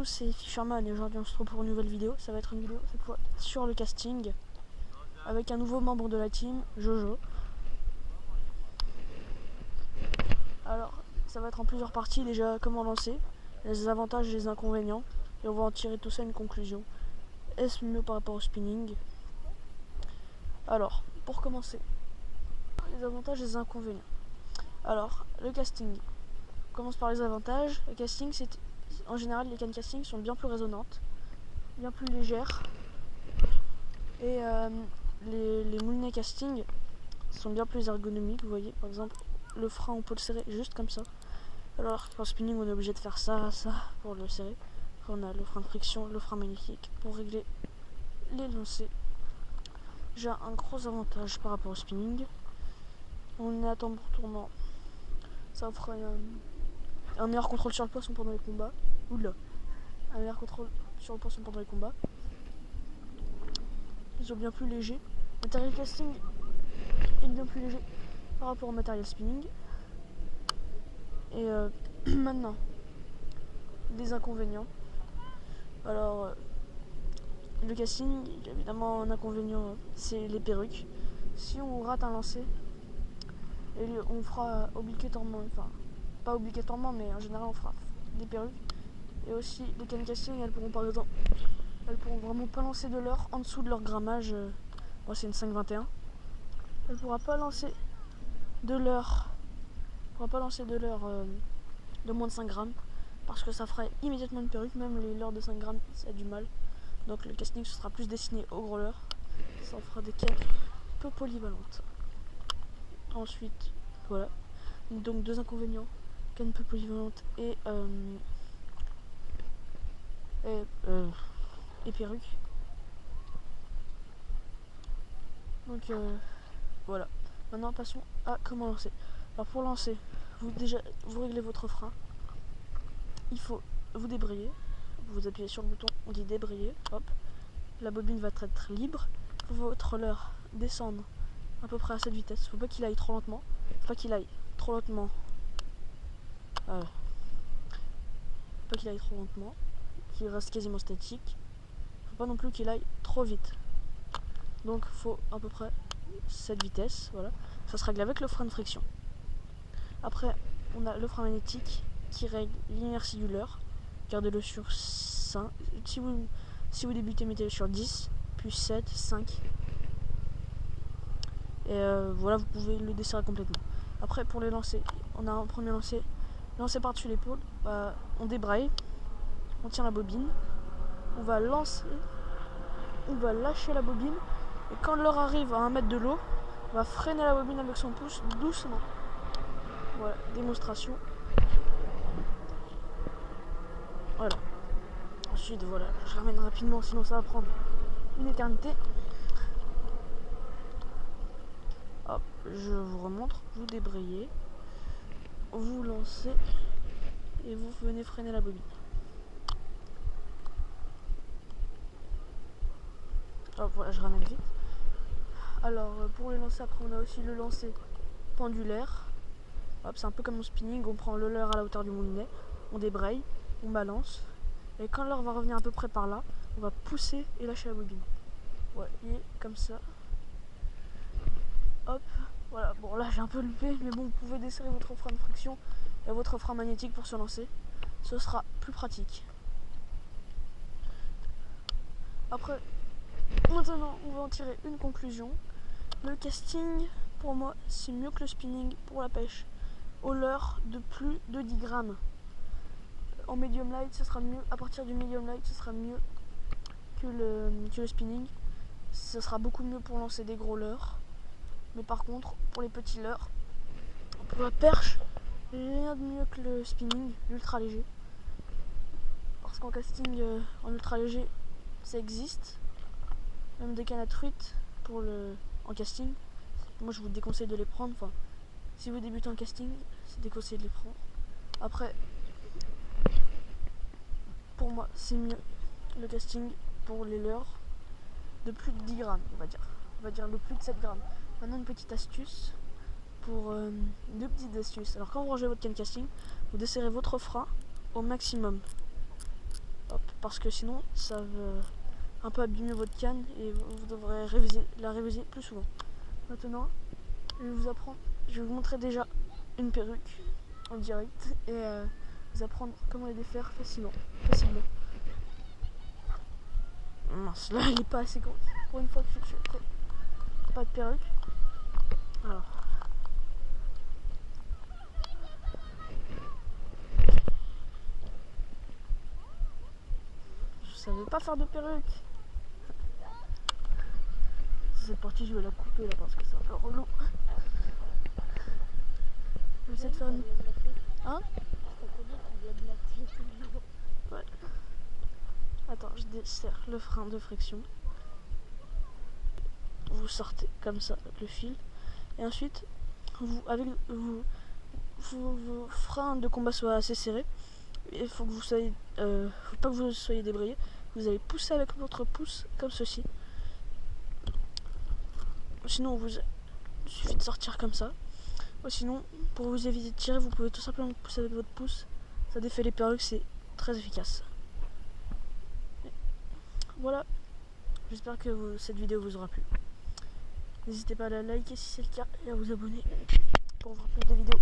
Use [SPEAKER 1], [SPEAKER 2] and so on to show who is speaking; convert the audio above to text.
[SPEAKER 1] tous, c'est Fisherman et aujourd'hui on se retrouve pour une nouvelle vidéo. Ça va être une vidéo cette fois sur le casting avec un nouveau membre de la team, Jojo. Alors ça va être en plusieurs parties. Déjà comment lancer, les avantages et les inconvénients, et on va en tirer tout ça une conclusion. Est-ce mieux par rapport au spinning? Alors pour commencer, les avantages et les inconvénients. Alors le casting, on commence par les avantages. Le casting, c'est en général les cannes casting sont bien plus résonnantes, bien plus légères, et les moulinets casting sont bien plus ergonomiques. Vous voyez par exemple le frein, on peut le serrer juste comme ça, alors qu'en spinning on est obligé de faire ça pour le serrer. Après, on a le frein de friction, le frein magnétique pour régler les lancers. J'ai un gros avantage par rapport au spinning. On est à tambour tournant, ça offre un meilleur contrôle sur le poisson pendant les combats. Oula, un meilleur contrôle sur le poisson pendant les combats. Ils sont bien plus légers. Le matériel casting est bien plus léger par rapport au matériel spinning. Et maintenant, des inconvénients. Alors, le casting, évidemment, un inconvénient, c'est les perruques. Si on rate un lancer, et on fera obligatoirement, enfin, pas obligatoirement, mais en général, on fera des perruques. Et aussi, les cannes casting, elles pourront par exemple, elles pourront vraiment pas lancer de leurre en dessous de leur grammage. Moi, c'est une 5,21. Elle pourra pas lancer de leurre, de moins de 5 grammes, parce que ça ferait immédiatement une perruque. Même les leurres de 5 grammes, ça a du mal. Donc le casting, ce sera plus destiné aux gros leurres. Ça fera des cannes peu polyvalentes. Ensuite, voilà. Donc deux inconvénients, cannes peu polyvalentes et perruques. Donc voilà. Maintenant passons à comment lancer. Alors pour lancer, vous réglez votre frein. Il faut vous débrayer. Vous appuyez sur le bouton, on dit débrayer. Hop. La bobine va être libre. Il faut votre leurre descendre à peu près à cette vitesse. Il ne faut pas qu'il aille trop lentement. Qu'il reste quasiment statique. Il ne faut pas non plus qu'il aille trop vite. Donc il faut à peu près cette vitesse. Voilà. Ça se règle avec le frein de friction. Après, on a le frein magnétique qui règle l'inertie du leurre. Gardez-le sur 5. Si vous débutez, mettez-le sur 10, puis 7, 5. Et voilà, vous pouvez le desserrer complètement. Après, pour les lancer, on a un premier lancer par-dessus l'épaule. On débraye, on tient la bobine, on va lancer, on va lâcher la bobine, et quand l'heure arrive à 1 mètre de l'eau, on va freiner la bobine avec son pouce doucement. Voilà, démonstration. Voilà. Ensuite, voilà, je ramène rapidement, sinon ça va prendre une éternité. Hop, je vous remontre, vous débrayez, vous lancez et vous venez freiner la bobine. Hop, voilà, je ramène vite. Alors, pour les lancer, après, on a aussi le lancer pendulaire. Hop, c'est un peu comme au spinning, on prend le leurre à la hauteur du moulinet, on débraye, on balance, et quand l'heure va revenir à peu près par là, on va pousser et lâcher la bobine. Ouais, et comme ça. Hop, voilà, bon là j'ai un peu loupé, mais bon, vous pouvez desserrer votre frein de friction et votre frein magnétique pour se lancer. Ce sera plus pratique. Après, maintenant, on va en tirer une conclusion. Le casting, pour moi, c'est mieux que le spinning pour la pêche au leurre de plus de 10 grammes. En medium light, ce sera mieux. À partir du medium light, ce sera mieux que le spinning. Ce sera beaucoup mieux pour lancer des gros leurres. Mais par contre, pour les petits leurres, pour la perche, rien de mieux que le spinning, l'ultra léger. Parce qu'en casting, en ultra léger, ça existe. Même des cannes à truite en casting. Moi, je vous déconseille de les prendre. Enfin, si vous débutez en casting, c'est déconseillé de les prendre. Après, pour moi, c'est mieux le casting pour les leurres de plus de 10 grammes, on va dire. On va dire de plus de 7 grammes. Maintenant, une petite astuce pour deux petites astuces. Alors, quand vous rangez votre canne casting, vous desserrez votre frein au maximum. Hop, parce que sinon ça va un peu abîmer votre canne et vous devrez la réviser plus souvent. Maintenant, je vais vous montrer déjà une perruque en direct et vous apprendre comment les défaire facilement. Mince, là il est pas assez grand. Pour une fois que je n'ai pas de perruque. Alors. Je savais pas faire de perruque. Cette partie je vais la couper là parce que c'est un peu relou. Je vais essayer de faire une. Hein? Ouais. Attends, je desserre le frein de friction. Vous sortez comme ça le fil. Et ensuite, avec vos freins de combat soient assez serrés. Il faut que vous soyez. Faut pas que vous soyez débrayé. Vous allez pousser avec votre pouce comme ceci. Sinon, il suffit de sortir comme ça. Ou sinon, pour vous éviter de tirer, vous pouvez tout simplement pousser avec votre pouce. Ça défait les perruques, c'est très efficace. Voilà, j'espère que cette vidéo vous aura plu. N'hésitez pas à la liker si c'est le cas et à vous abonner pour voir plus de vidéos.